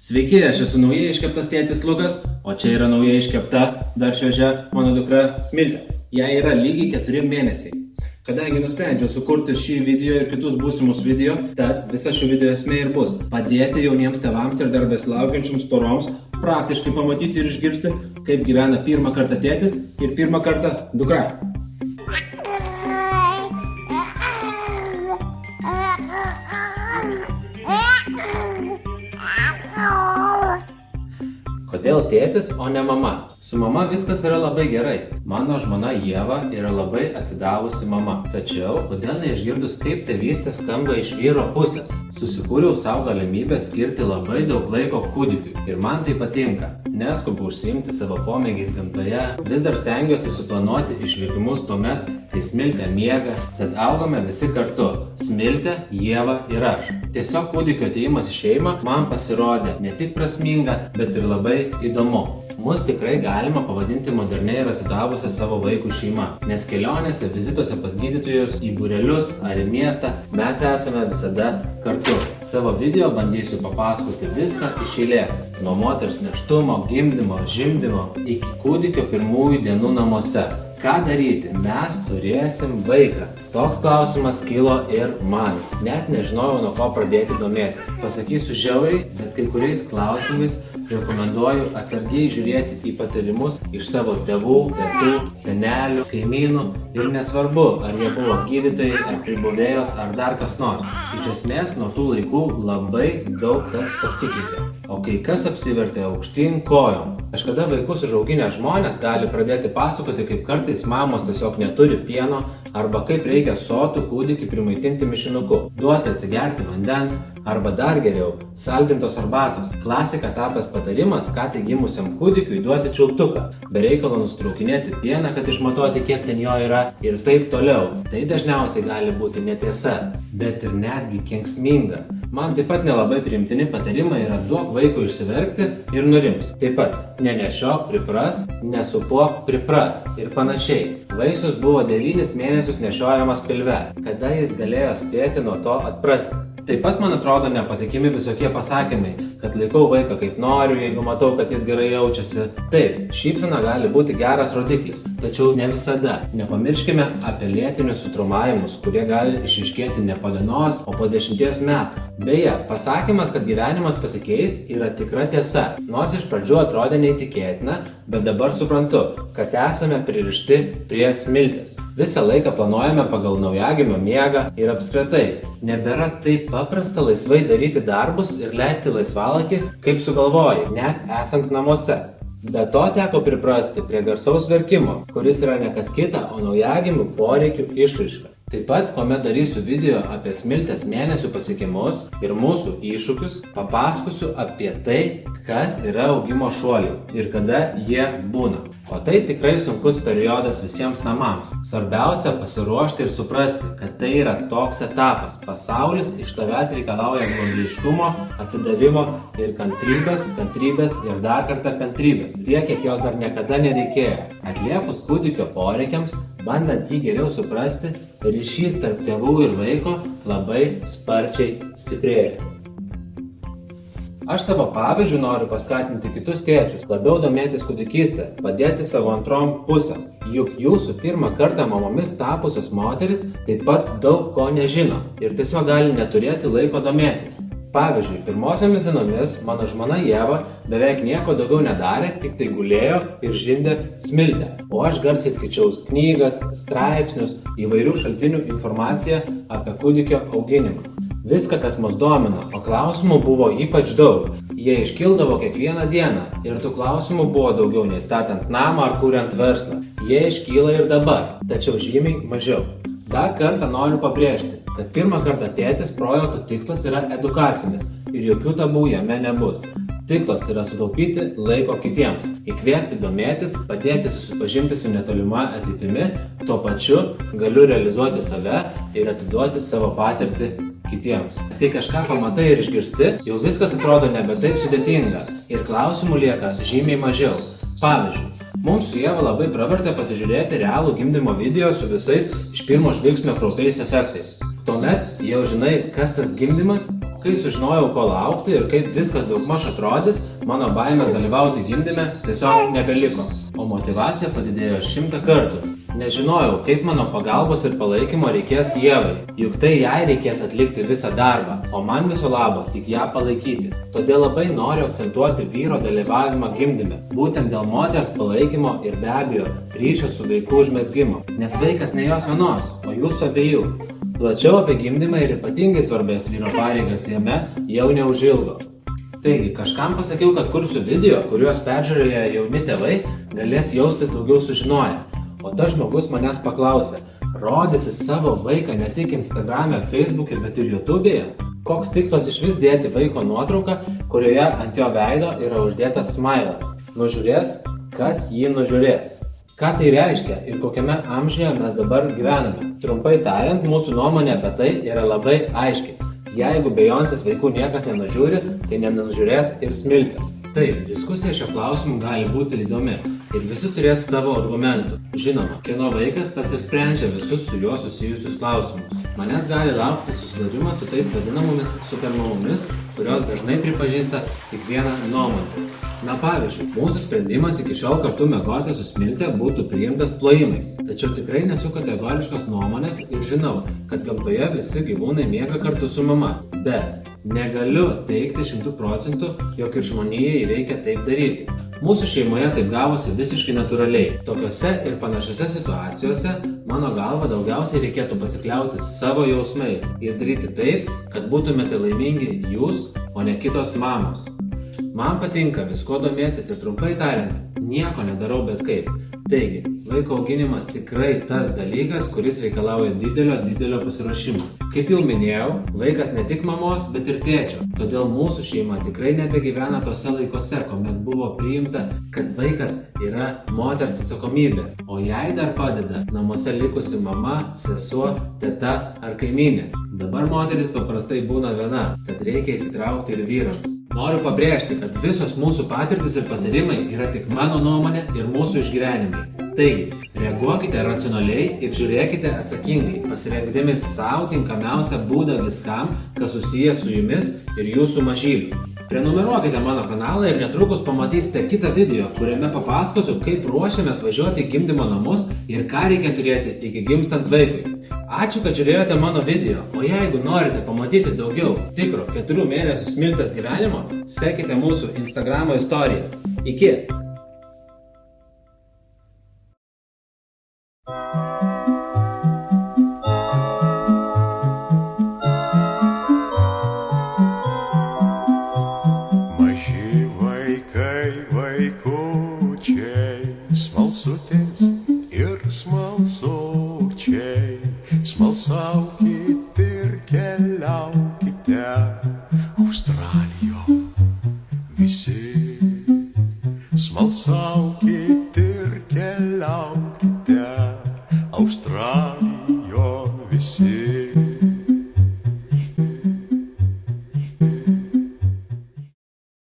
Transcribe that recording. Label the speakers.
Speaker 1: Sveiki, aš esu naujai iškeptas tėtis Lukas, o čia yra naujai iškepta dar šviežia mano dukra Smiltė. Jai yra lygiai 4 mėnesiai. Kadangi nusprendžiau sukurti šį video ir kitus būsimus video, tad visa šio video esmė ir bus padėti jauniems tėvams ir dar besilaukiančiams poroms praktiškai pamatyti ir išgirsti, kaip gyvena pirmą kartą tėtis ir pirmą kartą dukra. Kodėl tėtis, o ne mama? Su mama viskas yra labai gerai. Mano žmona Ieva yra labai atsidavusi mama. Tačiau, kodėl neišgirdus, kaip tėvystė skamba iš vyro pusės? Susikūriau savo galimybę skirti labai daug laiko kūdikiui. Ir man tai patinka. Neskubu užsiimti savo pomėgiais gamtoje. Vis dar stengiuosi suplanuoti išvykimus tuomet, kai Smiltė miega. Tad augame visi kartu. Smiltė, Ieva ir aš. Tiesiog kūdikio atėjimas į šeimą man pasirodė ne tik prasminga, bet ir labai įdomu. Mus tikrai galima pavadinti moderniai ir atsidavusią savo vaikų šeimą, nes kelionėse, vizituose pas gydytojus, į būrelius ar į miestą mes esame visada kartu. Savo video bandysiu papasakoti viską iš eilės, nuo moters nėštumo, gimdymo, žimdymo iki kūdikio pirmųjų dienų namuose. Ką daryti? Mes turėsim vaiką. Toks klausimas kilo ir man. Net nežinojau, nuo ko pradėti domėtis. Pasakysiu žiauriai, bet kai kuriais klausimais rekomenduoju atsargiai žiūrėti į patarimus iš savo tėvų, tetų, senelių, kaimynų ir nesvarbu, ar jie buvo gydytojai, ar pribuvėjos, ar dar kas nors. Iš esmės, nuo tų laikų labai daug kas pasikeitė. O kai kas apsivertė aukštyn kojom. Kažkada vaikus užauginę žmonės gali pradėti pasakoti, kaip kartais mamos tiesiog neturi pieno arba kaip reikia sotų kūdikį primaitinti mišinuku, duoti atsigerti vandens arba dar geriau saldintos arbatos. Klasika tapęs patarimas, ką tik gimusiam kūdikiui duoti čiulptuką, be reikalo nustraukinėti pieną, kad išmatuoti, kiek ten jo yra ir taip toliau. Tai dažniausiai gali būti netiesa, bet ir netgi kenksminga. Man taip pat nelabai priimtini patarimai yra duok vaikui išsiverkti ir nurims. Taip pat nenešiok pripras, nesupuok pripras ir panašiai. Vaisius buvo 9 mėnesius nešiojamas pilve, kada jis galėjo spėti nuo to atprasti. Taip pat man atrodo nepatikimi visokie pasakymai, kad laikau vaiką kaip noriu, jeigu matau, kad jis gerai jaučiasi. Taip, šypsena gali būti geras rodiklis, tačiau ne visada. Nepamirškime apie lėtinius sutraumavimus, kurie gali išryškėti ne po dienos, o po 10 metų. Beje, pasakymas, kad gyvenimas pasikeis, yra tikra tiesa. Nors iš pradžių atrodė neįtikėtina, bet dabar suprantu, kad esame pririšti prie Smiltės. Visą laiką planuojame pagal naujagimio miegą ir apskritai. Nebėra taip paprasta laisvai daryti darbus ir leisti laisvalaikį, kaip sugalvoji, net esant namuose. Be to teko priprasti prie garsaus verkimo, kuris yra ne kas kita, o naujagimių poreikių išraiška. Taip pat, kuomet darysiu video apie Smiltės mėnesių pasiekimus ir mūsų iššūkius, papasakosiu apie tai, kas yra augimo šuoliai ir kada jie būna. O tai tikrai sunkus periodas visiems namams. Svarbiausia pasiruošti ir suprasti, kad tai yra toks etapas. Pasaulis iš tavęs reikalauja globėjiškumo, atsidavimo ir kantrybės ir dar kartą kantrybės. Tiek, kiek jos dar niekada nereikėjo. Atliepus kūdikio poreikiams, bandant jį geriau suprasti, ryšys tarp tėvų ir vaiko labai sparčiai stiprėja. Aš savo pavyzdžių noriu paskatinti kitus tėčius, labiau domėtis kūdikystę, padėti savo antrom pusėm. Juk jūsų pirmą kartą mamomis tapusios moteris taip pat daug ko nežino ir tiesiog gali neturėti laiko domėtis. Pavyzdžiui, pirmosiomis dienomis mano žmona Ieva beveik nieko daugiau nedarė, tik tai gulėjo ir žindė Smiltę. O aš garsiai skaičiau knygas, straipsnius, įvairių šaltinių informaciją apie kūdikio auginimą. Viską, kas mus domino, o klausimų buvo ypač daug. Jie iškildavo kiekvieną dieną ir tų klausimų buvo daugiau nei statant namą ar kuriant verslą. Jie iškyla ir dabar, tačiau žymiai mažiau. Dar kartą noriu pabrėžti, kad pirmą kartą tėtis projekto tikslas yra edukacinis ir jokių tabų jame nebus. Tikslas yra sutaupyti laiko kitiems, įkvėpti domėtis, padėti susipažinti su netolima ateitimi, tuo pačiu galiu realizuoti save ir atiduoti savo patirtį kitiems. Kai kažką pamatai ir išgirsti, jau viskas atrodo nebe taip sudėtinga ir klausimų lieka žymiai mažiau. Pavyzdžiui, mums su Ieva labai pravertė pasižiūrėti realų gimdymo video su visais iš pirmo žvilgsnio kraupiais efektais. Tuomet jau žinai, kas tas gimdymas, Kai sužinojau, ko laukti ir kaip viskas daugmaž atrodys, mano baimės dalyvauti gimdyme tiesiog nebeliko, o motyvacija padidėjo 100 kartų. Nežinojau, kaip mano pagalbos ir palaikymo reikės Ievai, juk tai jai reikės atlikti visą darbą, o man viso labo tik ją palaikyti. Todėl labai noriu akcentuoti vyro dalyvavimą gimdyme, būtent dėl moters palaikymo ir be abejo ryšio su vaiku užmezgimo, nes vaikas ne jos vienos, o jūsų abiejų. Plačiau apie gimdymą ir ypatingai svarbės vyro pareigas jame jau neužilgo. Taigi, kažkam pasakiau, kad kursiu video, kuriuos peržiūrėję jauni tėvai galės jaustis daugiau sužinoję. O tas žmogus manęs paklausė, rodysi savo vaiką ne tik Instagram'e, Facebook'e, bet ir YouTube'e? Koks tikslas išvis dėti vaiko nuotrauką, kurioje ant jo veido yra uždėtas smailas? Nužiūrės, kas jį nužiūrės? Ką tai reiškia ir kokiame amžiuje mes dabar gyvename? Trumpai tariant, mūsų nuomonė apie tai yra labai aiški. Jeigu Beyoncės vaikų niekas nenužiūri, tai nenužiūrės ir Smiltės. Taip, diskusija šio klausimu gali būti įdomi ir visi turės savo argumentų. Žinoma, kieno vaikas, tas ir sprendžia visus su juo susijusius klausimus. Manęs gali laukti susidūrimas su taip vadinamomis supermamomis, kurios dažnai pripažįsta tik vieną nuomonę. Na pavyzdžiui, mūsų sprendimas iki šiol kartu miegoti su Smilte būtų priimtas plojimais. Tačiau tikrai nesu kategoriškos nuomonės ir žinau, kad gamtoje visi gyvūnai miega kartu su mama. Bet negaliu teigti 100%, jog ir žmonijai reikia taip daryti. Mūsų šeimoje taip gavosi visiškai natūraliai. Tokiose ir panašiose situacijose, mano galva, daugiausiai reikėtų pasikliauti savo jausmais ir daryti taip, kad būtumėte laimingi jūs, o ne kitos mamos. Man patinka visko domėtis ir trumpai tariant, nieko nedarau bet kaip. Taigi, vaiko auginimas tikrai tas dalykas, kuris reikalauja didelio pasiruošimo. Kaip jau minėjau, vaikas ne tik mamos, bet ir tėčio. Todėl mūsų šeima tikrai nebegyvena tose laikose, kuomet buvo priimta, kad vaikas yra moters atsakomybė, o jai dar padeda namuose likusi mama, sesuo, teta ar kaimynė. Dabar moteris paprastai būna viena, tad reikia įsitraukti ir vyrams. Noriu pabrėžti, kad visos mūsų patirtis ir patarimai yra tik mano nuomonė ir mūsų išgyvenimai. Taigi, reaguokite racionaliai ir žiūrėkite atsakingai, pasirinkdami savo tinkamiausią būdą viskam, kas susijęs su jumis ir jūsų mažyliu. Prenumeruokite mano kanalą ir netrukus pamatysite kitą video, kuriame papasakosiu, kaip ruošiamės važiuoti į gimdymo namus ir ką reikia turėti iki gimstant vaikui. Ačiū, kad žiūrėjote mano video, o jeigu norite pamatyti daugiau tikro 4 mėnesių Smiltės gyvenimo, sekite mūsų Instagramo istorijas. Iki!
Speaker 2: Maži vaikai, vaikučiai, smalsutės ir smalsučiai. Smalsaukite ir keliaukite Australijon visi. Smalsaukite ir keliaukite Australijon visi.